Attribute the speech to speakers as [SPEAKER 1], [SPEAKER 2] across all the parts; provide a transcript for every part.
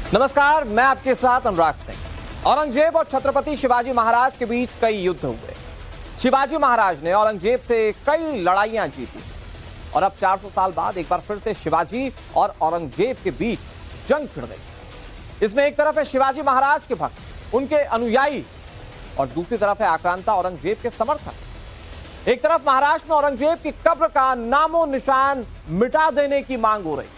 [SPEAKER 1] नमस्कार, मैं आपके साथ अनुराग सिंह। औरंगजेब और छत्रपति शिवाजी महाराज के बीच कई युद्ध हुए। शिवाजी महाराज ने औरंगजेब से कई लड़ाइयां जीती और अब 400 साल बाद एक बार फिर से शिवाजी और औरंगजेब के बीच जंग छिड़ गई। इसमें एक तरफ है शिवाजी महाराज के भक्त, उनके अनुयायी, और दूसरी तरफ है आक्रांता औरंगजेब के समर्थक। एक तरफ महाराष्ट्र में औरंगजेब की कब्र का नामो निशान मिटा देने की मांग हो रही,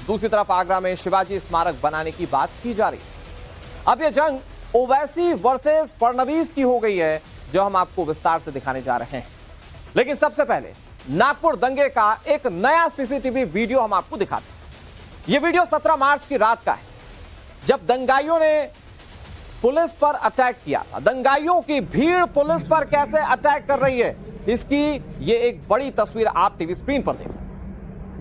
[SPEAKER 1] दूसरी तरफ आगरा में शिवाजी स्मारक बनाने की बात की जा रही है। अब यह जंग ओवैसी वर्सेस फडणवीस की हो गई है, जो हम आपको विस्तार से दिखाने जा रहे हैं। लेकिन सबसे पहले नागपुर दंगे का एक नया सीसीटीवी वीडियो हम आपको दिखाते हैं। यह वीडियो 17 मार्च की रात का है, जब दंगाइयों ने पुलिस पर अटैक किया था। दंगाइयों की भीड़ पुलिस पर कैसे अटैक कर रही है, इसकी यह एक बड़ी तस्वीर आप टीवी स्क्रीन पर देखें।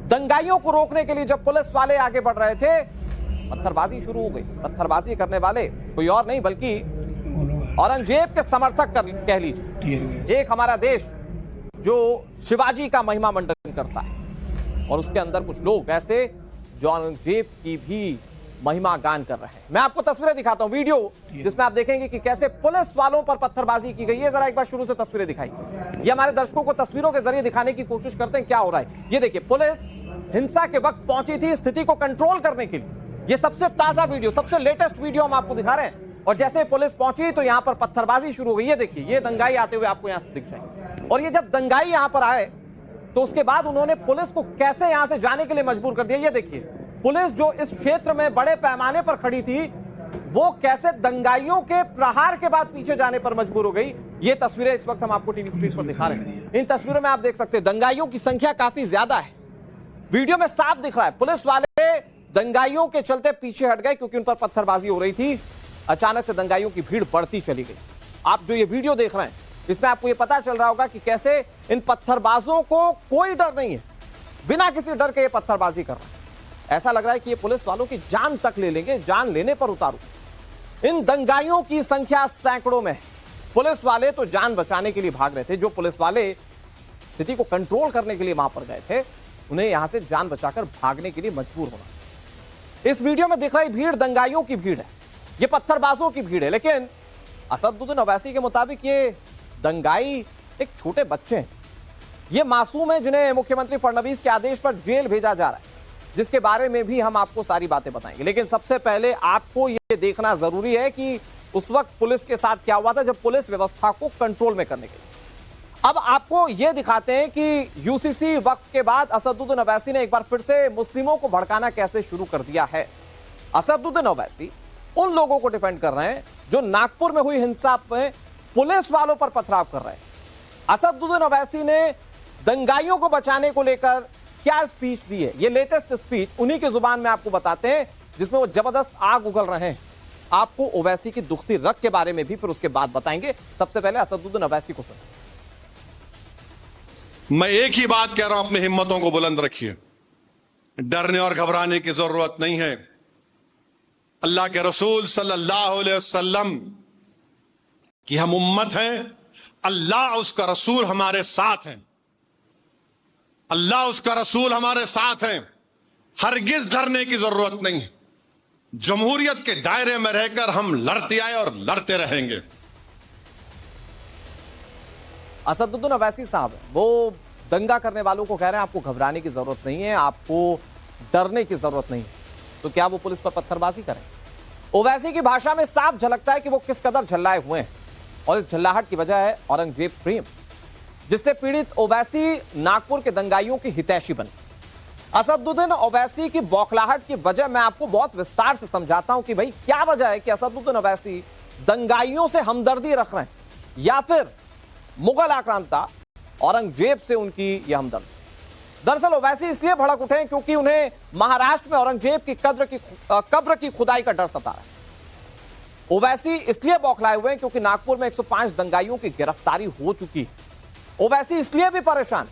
[SPEAKER 1] दंगाइयों को रोकने के लिए जब पुलिस वाले आगे बढ़ रहे थे, पत्थरबाजी शुरू हो गई। पत्थरबाजी करने वाले कोई और नहीं बल्कि औरंगजेब के समर्थक कह लीजिए। एक हमारा देश जो शिवाजी का महिमा मंडन करता है, और उसके अंदर कुछ लोग ऐसे जो औरंगजेब की भी महिमा गान कर रहे हैं। मैं आपको तस्वीरें दिखाता हूं, वीडियो जिसमें आप देखेंगे कि कैसे पुलिस वालों पर पत्थरबाजी की गई है। जरा एक बार शुरू से तस्वीरें दिखाई। ये हमारे दर्शकों को तस्वीरों के जरिए दिखाने की कोशिश करते हैं क्या हो रहा है। ये देखिए, पुलिस हिंसा के वक्त पहुंची थी स्थिति को कंट्रोल करने के लिए। ये सबसे ताजा वीडियो, सबसे लेटेस्ट वीडियो हम आपको दिखा रहे हैं। और जैसे पुलिस पहुंची तो यहां पर पत्थरबाजी शुरू हो गई। ये देखिए, ये दंगाई आते हुए आपको यहां से दिख जाएंगे। और ये जब दंगाई यहां पर आए तो उसके बाद उन्होंने पुलिस को कैसे यहां से जाने के लिए मजबूर कर दिया। ये देखिए, पुलिस जो इस क्षेत्र में बड़े पैमाने पर खड़ी थी, वो कैसे दंगाइयों के प्रहार के बाद पीछे जाने पर मजबूर हो गई। ये तस्वीरें इस वक्त हम आपको टीवी स्क्रीन पर दिखा रहे हैं। इन तस्वीरों में आप देख सकते हैं दंगाइयों की संख्या काफी ज्यादा है। वीडियो में साफ दिख रहा है पुलिस वाले दंगाइयों के चलते पीछे हट गए क्योंकि उन पर पत्थरबाजी हो रही थी। अचानक से दंगाइयों की भीड़ बढ़ती चली गई। आप जो ये वीडियो देख रहे हैं, इसमें आपको ये पता चल रहा होगा कि कैसे इन पत्थरबाजों को कोई डर नहीं है, बिना किसी डर के ये पत्थरबाजी कर रहे हैं। ऐसा लग रहा है कि ये पुलिस वालों की जान तक ले लेंगे, जान लेने पर उतारू। इन दंगाइयों की संख्या सैकड़ों में है। पुलिस वाले तो जान बचाने के लिए भाग रहे थे। जो पुलिस वाले स्थिति को कंट्रोल करने के लिए वहां पर गए थे, उन्हें यहां से जान बचाकर भागने के लिए मजबूर होना। इस वीडियो में दिख रही भीड़ दंगाइयों की भीड़ है, ये पत्थरबाजों की भीड़ है। लेकिन असदुद्दीन ओवैसी के मुताबिक ये दंगाई एक छोटे बच्चे हैं, ये मासूम हैं जिन्हें मुख्यमंत्री फडणवीस के आदेश पर जेल भेजा जा रहा है, जिसके बारे में भी हम आपको सारी बातें बताएंगे। लेकिन सबसे पहले आपको ये देखना जरूरी है कि उस वक्त पुलिस के साथ क्या हुआ था, जब पुलिस व्यवस्था को कंट्रोल में करने के लिए। अब आपको यह दिखाते हैं कि यूसीसी वक्त के बाद असदुद्दीन ओवैसी ने एक बार फिर से मुस्लिमों को भड़काना कैसे शुरू कर दिया है। असदुद्दीन ओवैसी उन लोगों को डिफेंड कर रहे हैं जो नागपुर में हुई हिंसा में पुलिस वालों पर पथराव कर रहे हैं। असदुद्दीन ओवैसी ने दंगाइयों को बचाने को लेकर क्या स्पीच दी है, ये लेटेस्ट स्पीच उन्हीं की जुबान में आपको बताते हैं, जिसमें वो जबरदस्त आग उगल रहे हैं। आपको ओवैसी की दुखती रग के बारे में भी फिर उसके बाद बताएंगे। सबसे पहले असदुद्दीन ओवैसी को सुनिए।
[SPEAKER 2] मैं एक ही बात कह रहा हूं, अपनी हिम्मतों को बुलंद रखिए। डरने और घबराने की जरूरत नहीं है। अल्लाह के रसूल सल्लल्लाहु अलैहि वसल्लम की हम उम्मत हैं। अल्लाह उसका रसूल हमारे साथ हैं। अल्लाह उसका रसूल हमारे साथ हैं। हरगिज डरने की जरूरत नहीं है। जमहूरियत के दायरे में रहकर हम लड़ते आए और लड़ते रहेंगे।
[SPEAKER 1] असदुद्दीन ओवैसी साहब वो दंगा करने वालों को कह रहे हैं आपको घबराने की जरूरत नहीं है, आपको डरने की जरूरत नहीं है। तो क्या वो पुलिस पर पत्थरबाजी करें? ओवैसी की भाषा में साफ झलकता है कि वो किस कदर झल्लाए हुए हैं, और इस झल्लाहट की वजह है औरंगजेब प्रेम, जिससे पीड़ित ओवैसी नागपुर के दंगाइयों की हितैषी बने। असदुद्दीन ओवैसी की बौखलाहट की वजह मैं आपको बहुत विस्तार से समझाता हूं कि भाई क्या वजह है कि असदुद्दीन ओवैसी दंगाइयों से हमदर्दी रख रहे हैं, या फिर मुगल आक्रांता औरंगजेब से उनकी यह हमदर्दी। दरअसल ओवैसी इसलिए भड़क उठे क्योंकि उन्हें महाराष्ट्र में औरंगजेब की कब्र की खुदाई का डर सता रहा है। ओवैसी इसलिए बौखलाए हुए हैं क्योंकि नागपुर में 105 दंगाइयों की गिरफ्तारी हो चुकी है। ओवैसी इसलिए भी परेशान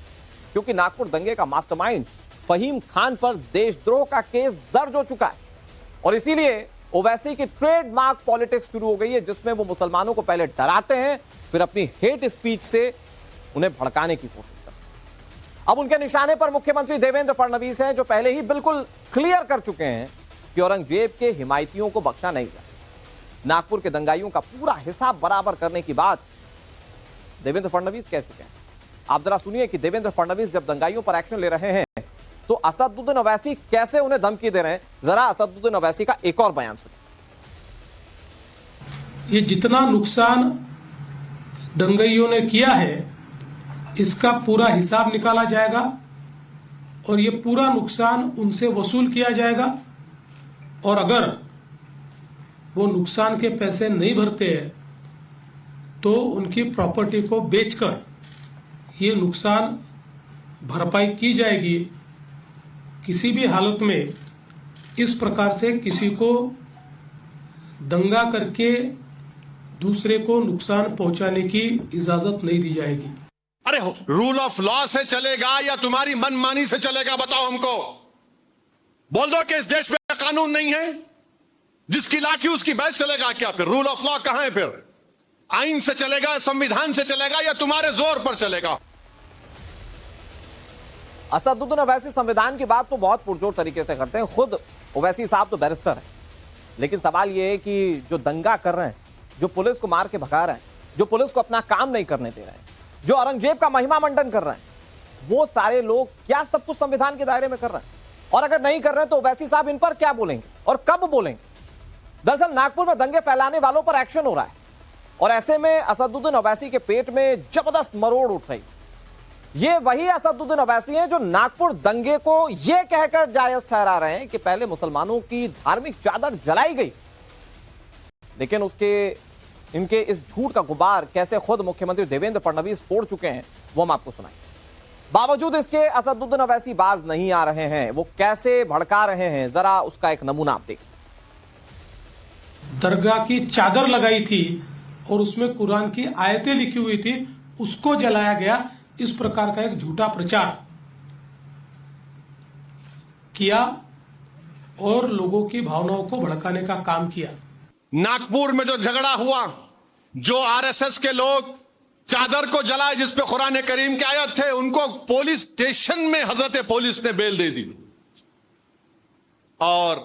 [SPEAKER 1] क्योंकि नागपुर दंगे का मास्टरमाइंड फहीम खान पर देशद्रोह का केस दर्ज हो चुका है, और इसीलिए ओवैसी की ट्रेडमार्क पॉलिटिक्स शुरू हो गई है, जिसमें वो मुसलमानों को पहले डराते हैं, फिर अपनी हेट स्पीच से उन्हें भड़काने की कोशिश करते हैं। अब उनके निशाने पर मुख्यमंत्री देवेंद्र फडणवीस हैं, जो पहले ही बिल्कुल क्लियर कर चुके हैं कि औरंगजेब के हिमायतियों को बख्शा नहीं गया। नागपुर के दंगाइयों का पूरा हिसाब बराबर करने की बात देवेंद्र फडणवीस कह चुके हैं। आप जरा सुनिए कि देवेंद्र फडणवीस जब दंगाइयों पर एक्शन ले रहे हैं तो असदुद्दीन ओवैसी कैसे उन्हें धमकी दे रहे हैं। जरा असदुद्दीन ओवैसी का एक और बयान सुनिए।
[SPEAKER 3] ये जितना नुकसान दंगाइयों ने किया है इसका पूरा हिसाब निकाला जाएगा और ये पूरा नुकसान उनसे वसूल किया जाएगा, और अगर वो नुकसान के पैसे नहीं भरते हैं तो उनकी प्रॉपर्टी को बेचकर ये नुकसान भरपाई की जाएगी। किसी भी हालत में इस प्रकार से किसी को दंगा करके दूसरे को नुकसान पहुंचाने की इजाजत नहीं दी जाएगी।
[SPEAKER 2] अरे रूल ऑफ लॉ से चलेगा या तुम्हारी मनमानी से चलेगा, बताओ हमको। बोल दो कि इस देश में कानून नहीं है, जिसकी लाठी उसकी बैच चलेगा क्या? फिर रूल ऑफ लॉ कहां है? फिर आइन से चलेगा, संविधान से चलेगा या तुम्हारे जोर पर चलेगा?
[SPEAKER 1] असदुद्दीन ओवैसी संविधान की बात तो बहुत पुरजोर तरीके से करते हैं। खुद ओवैसी साहब तो बैरिस्टर हैं, लेकिन सवाल यह है कि जो दंगा कर रहे हैं, जो पुलिस को मार के भगा रहे हैं, जो पुलिस को अपना काम नहीं करने दे रहे हैं, जो औरंगजेब का महिमा मंडन कर रहे हैं, वो सारे लोग क्या सब कुछ संविधान के दायरे में कर रहे हैं? और अगर नहीं कर रहे हैं तो ओवैसी साहब इन पर क्या बोलेंगे और कब बोलेंगे? दरअसल नागपुर में दंगे फैलाने वालों पर एक्शन हो रहा है और ऐसे में असदुद्दीन ओवैसी के पेट में जबरदस्त मरोड़ उठ रही। ये वही असदुद्दीन ओवैसी हैं जो नागपुर दंगे को यह कहकर जायज ठहरा रहे हैं कि पहले मुसलमानों की धार्मिक चादर जलाई गई, लेकिन इनके इस झूठ का गुबार कैसे खुद मुख्यमंत्री देवेंद्र फडणवीस फोड़ चुके हैं वो हम आपको सुनाएं। बावजूद इसके असदुद्दीन ओवैसी बाज नहीं आ रहे हैं। वो कैसे भड़का रहे हैं, जरा उसका एक नमूना आप देखिए।
[SPEAKER 3] दरगाह की चादर लगाई थी और उसमें कुरान की आयतें लिखी हुई थी, उसको जलाया गया। इस प्रकार का एक झूठा प्रचार किया और लोगों की भावनाओं को भड़काने का काम किया।
[SPEAKER 2] नागपुर में जो झगड़ा हुआ, जो आरएसएस के लोग चादर को जलाए जिस पे कुरान करीम के आयत थे, उनको पुलिस स्टेशन में हजरत पुलिस ने बेल दे दी और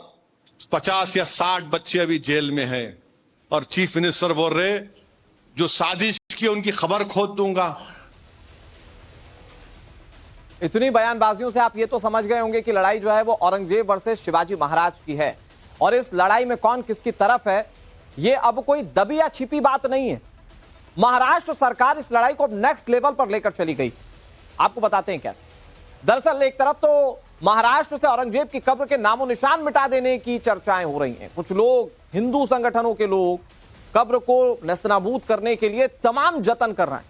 [SPEAKER 2] 50 या 60 बच्चे अभी जेल में हैं। और चीफ मिनिस्टर बोल रहे जो साजिश की उनकी खबर खोद दूंगा।
[SPEAKER 1] इतनी बयानबाजियों से आप ये तो समझ गए होंगे कि लड़ाई जो है वो औरंगजेब वर्सेस शिवाजी महाराज की है और इस लड़ाई में कौन किसकी तरफ है ये अब कोई दबी या छिपी बात नहीं है। महाराष्ट्र सरकार इस लड़ाई को नेक्स्ट लेवल पर लेकर चली गई। आपको बताते हैं कैसे। दरअसल एक तरफ तो महाराष्ट्र से औरंगजेब की कब्र के नामो निशान मिटा देने की चर्चाएं हो रही हैं। कुछ लोग, हिंदू संगठनों के लोग, कब्र को नेस्तनाबूद करने के लिए तमाम जतन कर रहे हैं,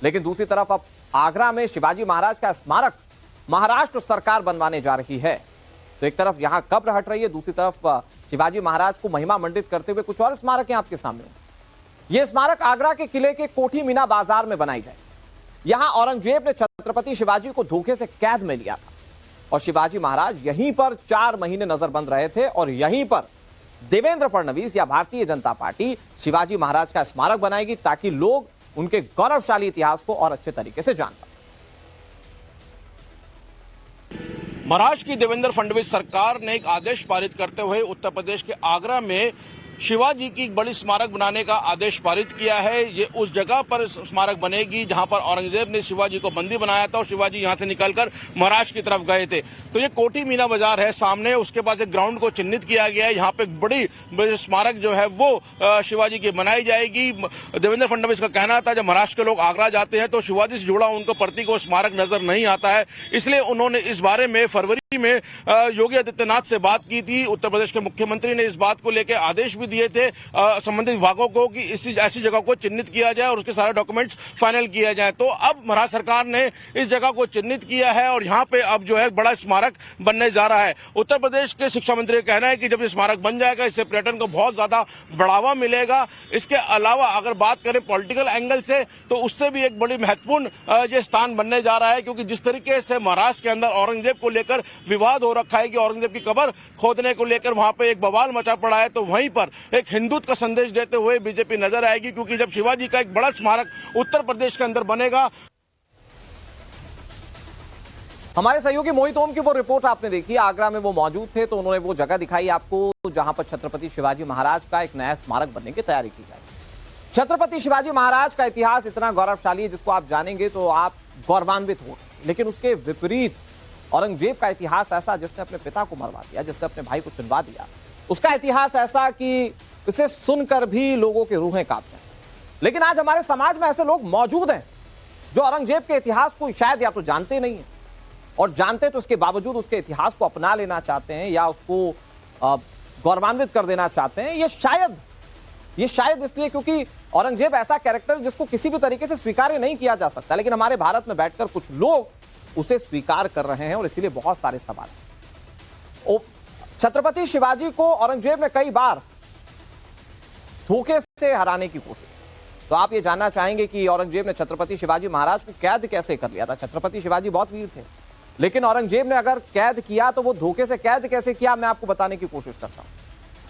[SPEAKER 1] लेकिन दूसरी तरफ अब आगरा में शिवाजी महाराज का स्मारक महाराष्ट्र सरकार बनवाने जा रही है। तो एक तरफ यहां कब्र हट रही है, दूसरी तरफ शिवाजी महाराज को महिमा मंडित करते हुए कुछ और स्मारक आपके सामने। यह स्मारक आगरा के किले के कोठी मीना बाजार में बनाई जाए। यहां औरंगजेब ने छत्रपति शिवाजी को धोखे से कैद में लिया था और शिवाजी महाराज यहीं पर 4 महीने नजरबंद रहे थे और यहीं पर देवेंद्र फडणवीस या भारतीय जनता पार्टी शिवाजी महाराज का स्मारक बनाएगी ताकि लोग उनके गौरवशाली इतिहास को और अच्छे तरीके से जान पाए।
[SPEAKER 4] महाराष्ट्र की देवेंद्र फडणवीस सरकार ने एक आदेश पारित करते हुए उत्तर प्रदेश के आगरा में शिवाजी की एक बड़ी स्मारक बनाने का आदेश पारित किया है। ये उस जगह पर स्मारक बनेगी जहां पर औरंगजेब ने शिवाजी को बंदी बनाया था और शिवाजी यहां से निकलकर महाराष्ट्र की तरफ गए थे। तो ये कोठी मीना बाजार है सामने, उसके पास एक ग्राउंड को चिन्हित किया गया है। यहाँ पे एक बड़ी स्मारक जो है वो शिवाजी की बनाई जाएगी। देवेंद्र फडणवीस का कहना था जब महाराष्ट्र के लोग आगरा जाते हैं तो शिवाजी से जुड़ा उनको प्रतीक और स्मारक नजर नहीं आता है, इसलिए उन्होंने इस बारे में फरवरी में योगी आदित्यनाथ से बात की थी। उत्तर प्रदेश के मुख्यमंत्री ने इस बात को लेकर आदेश भी दिए थे संबंधित विभागों को कि ऐसी जगह को चिन्हित किया जाए और उसके सारे डॉक्यूमेंट्स फाइनल किया जाए। तो अब महाराष्ट्र सरकार ने इस जगह को चिन्हित किया है और यहाँ पे अब जो है बड़ा स्मारक बनने जा रहा है। उत्तर प्रदेश के शिक्षा मंत्री का कहना है कि जब ये स्मारक बन जाएगा इससे पर्यटन को बहुत ज्यादा बढ़ावा मिलेगा। इसके अलावा अगर बात करें पॉलिटिकल एंगल से तो उससे भी एक बड़ी महत्वपूर्ण ये स्थान बनने जा रहा है, क्योंकि जिस तरीके से महाराष्ट्र के अंदर औरंगजेब को लेकर विवाद हो रखा है कि औरंगजेब की कब्र खोदने को लेकर वहां पे एक बवाल मचा पड़ा है, तो वहीं पर एक हिंदुत्व का संदेश देते हुए बीजेपी नजर आएगी। क्योंकि जब शिवाजी का एक बड़ा स्मारक उत्तर प्रदेश के अंदर बनेगा
[SPEAKER 1] हमारे सहयोगी मोहित ओम की वो रिपोर्ट आपने देखी, आगरा में वो मौजूद थे तो उन्होंने वो जगह दिखाई आपको जहां पर छत्रपति शिवाजी महाराज का एक नया स्मारक बनने की तैयारी की जाएगी। छत्रपति शिवाजी महाराज का इतिहास इतना गौरवशाली है जिसको आप जानेंगे तो आप गौरवान्वित हो, लेकिन उसके विपरीत औरंगजेब का इतिहास ऐसा जिसने अपने पिता को मरवा दिया, जिसने अपने भाई को चुनवा दिया, उसका इतिहास ऐसा कि इसे सुनकर भी लोगों की रूहें कांप जाएं। लेकिन आज हमारे समाज में ऐसे लोग मौजूद हैं जो औरंगजेब के इतिहास को शायद या तो जानते नहीं है, और जानते तो इसके बावजूद उसके इतिहास को अपना लेना चाहते हैं या उसको गौरवान्वित कर देना चाहते हैं। ये शायद इसलिए क्योंकि औरंगजेब ऐसा कैरेक्टर जिसको किसी भी तरीके से स्वीकार नहीं किया जा सकता, लेकिन हमारे भारत में बैठकर कुछ लोग उसे स्वीकार कर रहे हैं और इसीलिए बहुत सारे सवाल हैं। छत्रपति शिवाजी को औरंगजेब ने कई बार धोखे से हराने की कोशिश, तो आप ये जानना चाहेंगे कि औरंगजेब ने छत्रपति शिवाजी महाराज को कैद कैसे कर लिया था। छत्रपति शिवाजी बहुत वीर थे, लेकिन औरंगजेब ने अगर कैद किया तो वो धोखे से कैद कैसे किया, मैं आपको बताने की कोशिश करता हूं।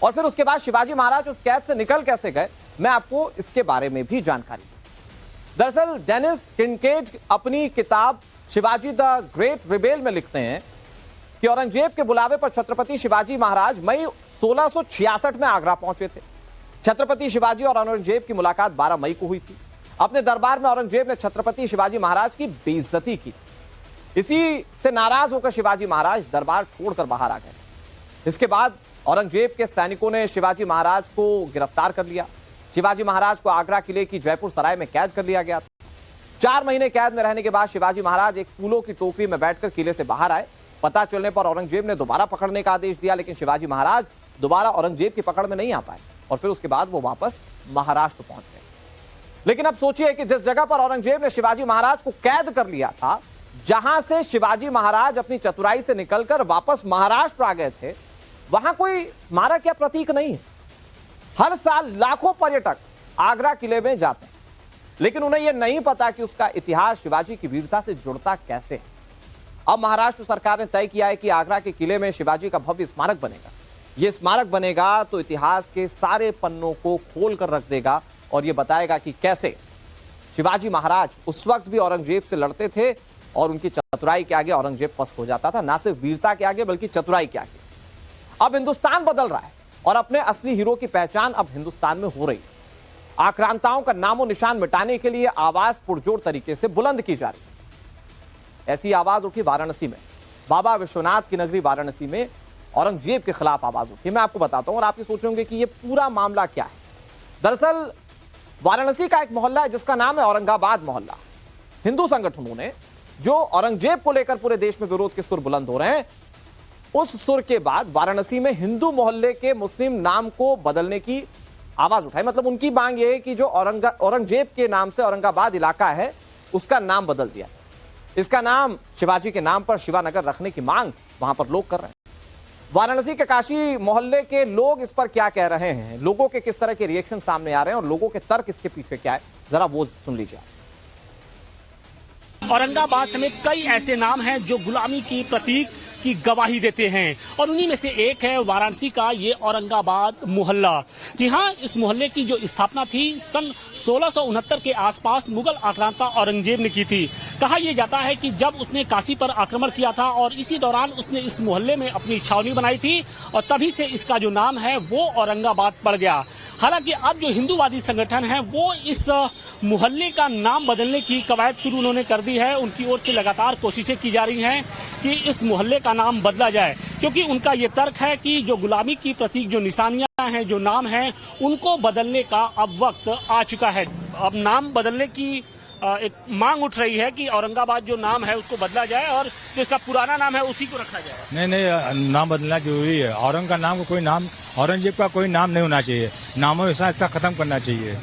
[SPEAKER 1] और फिर उसके बाद शिवाजी महाराज उस कैद से निकल कैसे गए, मैं आपको इसके बारे में भी जानकारी दूं। दरअसल डेनिस किनकेड अपनी किताब शिवाजी द ग्रेट रिबेल में लिखते हैं कि औरंगजेब के बुलावे पर छत्रपति शिवाजी महाराज मई 1666 में आगरा पहुंचे थे। छत्रपति शिवाजी और औरंगजेब की मुलाकात 12 मई को हुई थी। अपने दरबार में औरंगजेब ने छत्रपति शिवाजी महाराज की बेइज्जती की। इसी से नाराज होकर शिवाजी महाराज दरबार छोड़कर बाहर आ गए। इसके बाद औरंगजेब के सैनिकों ने शिवाजी महाराज को गिरफ्तार कर लिया। शिवाजी महाराज को आगरा किले की जयपुर सराय में कैद कर लिया गया था। 4 महीने कैद में रहने के बाद शिवाजी महाराज एक फूलों की टोकरी में बैठकर किले से बाहर आए। पता चलने पर औरंगजेब ने दोबारा पकड़ने का आदेश दिया, लेकिन शिवाजी महाराज दोबारा औरंगजेब की पकड़ में नहीं आ पाए और फिर उसके बाद वो वापस महाराष्ट्र पहुंच गए। लेकिन अब सोचिए कि जिस जगह पर औरंगजेब ने शिवाजी महाराज को कैद कर लिया था, जहां से शिवाजी महाराज अपनी चतुराई से निकलकर वापस महाराष्ट्र आ गए थे, वहां कोई स्मारक या प्रतीक नहीं है। हर साल लाखों पर्यटक आगरा किले में जाते हैं, लेकिन उन्हें यह नहीं पता कि उसका इतिहास शिवाजी की वीरता से जुड़ता कैसे है। अब महाराष्ट्र सरकार ने तय किया है कि आगरा के किले में शिवाजी का भव्य स्मारक बनेगा। यह स्मारक बनेगा तो इतिहास के सारे पन्नों को खोल कर रख देगा और यह बताएगा कि कैसे शिवाजी महाराज उस वक्त भी औरंगजेब से लड़ते थे और उनकी चतुराई के आगे औरंगजेब पस्त हो जाता था, ना सिर्फ वीरता के आगे बल्कि चतुराई के आगे। अब हिंदुस्तान बदल रहा है और अपने असली हीरो की पहचान अब हिंदुस्तान में हो रही है। आक्रांताओं का नामो निशान मिटाने के लिए आवाज पुरजोर तरीके से बुलंद की जा रही है। ऐसी आवाज उठी वाराणसी में, बाबा विश्वनाथ की नगरी वाराणसी में औरंगजेब के खिलाफ आवाज उठी। मैं आपको बताता हूं और आप ये सोचेंगे कि ये पूरा मामला क्या है। दरअसल वाराणसी का एक मोहल्ला है जिसका नाम है औरंगाबाद मोहल्ला। हिंदू संगठनों ने जो औरंगजेब को लेकर पूरे देश में विरोध के सुर बुलंद हो रहे हैं, उस सुर के बाद वाराणसी में हिंदू मोहल्ले के मुस्लिम नाम को बदलने की आवाज उठाई। मतलब उनकी मांग यह है कि जो औरंगजेब के नाम से औरंगाबाद इलाका है उसका नाम बदल दिया जाए। इसका नाम शिवाजी के नाम पर शिवानगर रखने की मांग वहां पर लोग कर रहे हैं। वाराणसी के काशी मोहल्ले के लोग इस पर क्या कह रहे हैं, लोगों के किस तरह के रिएक्शन सामने आ रहे हैं और लोगों के तर्क इसके पीछे क्या है, जरा वो सुन लीजिए।
[SPEAKER 5] औरंगाबाद समेत कई ऐसे नाम हैं जो गुलामी की प्रतीक की गवाही देते हैं और उन्हीं में से एक है वाराणसी का ये औरंगाबाद मोहल्ला। जी हाँ, इस मोहल्ले की जो स्थापना थी सन 1669 के आसपास मुगल आक्रांता औरंगजेब ने की थी। कहा यह जाता है कि जब उसने काशी पर आक्रमण किया था और इसी दौरान उसने इस मोहल्ले में अपनी छावनी बनाई थी और तभी से इसका जो नाम है वो औरंगाबाद पड़ गया। हालांकि अब जो हिंदूवादी संगठन है वो इस मोहल्ले का नाम बदलने की कवायद शुरू उन्होंने कर दी है। उनकी ओर से लगातार कोशिशें की जा रही हैं कि इस मोहल्ले का नाम बदला जाए, क्योंकि उनका ये तर्क है कि जो गुलामी की प्रतीक जो निशानियां हैं, जो नाम हैं, उनको बदलने का अब वक्त आ चुका है। अब नाम बदलने की एक मांग उठ रही है कि औरंगाबाद जो नाम है उसको बदला जाए और जो इसका पुराना नाम है उसी को रखा जाए।
[SPEAKER 6] नहीं, नाम बदलना जरूरी है। औरंग का नाम कोई नाम, औरंगजेब का कोई नाम नहीं होना चाहिए। नामों के साथ खत्म करना चाहिए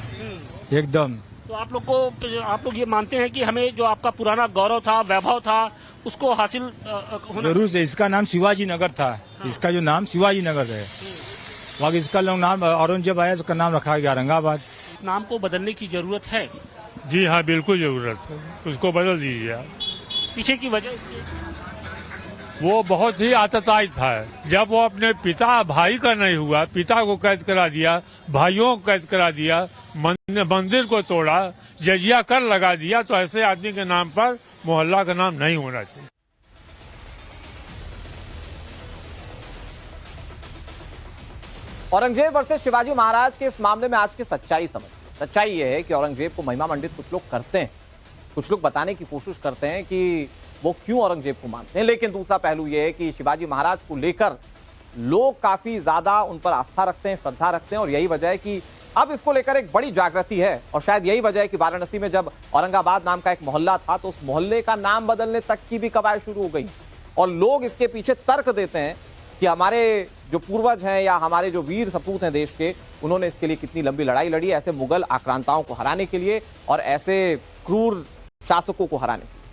[SPEAKER 6] एकदम।
[SPEAKER 5] तो आप लोग ये मानते हैं कि हमें जो आपका पुराना गौरव था, वैभव था, उसको हासिल होना
[SPEAKER 6] जरूर से। इसका नाम शिवाजी नगर था। हाँ। इसका जो नाम शिवाजी नगर है, बाकी इसका नाम औरंगजेब आया, उसका नाम रखा गया औरंगाबाद।
[SPEAKER 5] नाम को बदलने की जरूरत है।
[SPEAKER 7] जी हाँ, बिल्कुल जरूरत है, उसको बदल दीजिए आप।
[SPEAKER 5] पीछे की वजह इसकी
[SPEAKER 7] वो बहुत ही आतताई था। जब वो अपने पिता भाई का नहीं हुआ, पिता को कैद करा दिया, भाइयों को कैद करा दिया, मंदिर को तोड़ा, जजिया कर लगा दिया, तो ऐसे आदमी के नाम पर मोहल्ला का नाम नहीं होना चाहिए।
[SPEAKER 1] औरंगजेब वर्सेस शिवाजी महाराज के इस मामले में आज की सच्चाई समझ। सच्चाई यह है कि औरंगजेब को महिमा मंडित कुछ लोग करते हैं, कुछ लोग बताने की कोशिश करते हैं कि वो क्यों औरंगजेब को मानते हैं, लेकिन दूसरा पहलू यह है कि शिवाजी महाराज को लेकर लोग काफी ज्यादा उन पर आस्था रखते हैं, श्रद्धा रखते हैं, और यही वजह है कि अब इसको लेकर एक बड़ी जागृति है। और शायद यही वजह है कि वाराणसी में जब औरंगाबाद नाम का एक मोहल्ला था तो उस मोहल्ले का नाम बदलने तक की भी कवायद शुरू हो गई, और लोग इसके पीछे तर्क देते हैं कि हमारे जो पूर्वज हैं या हमारे जो वीर सपूत हैं देश के, उन्होंने इसके लिए कितनी लंबी लड़ाई लड़ी, ऐसे मुगल आक्रांताओं को हराने के लिए और ऐसे क्रूर शासकों को हराने के लिए।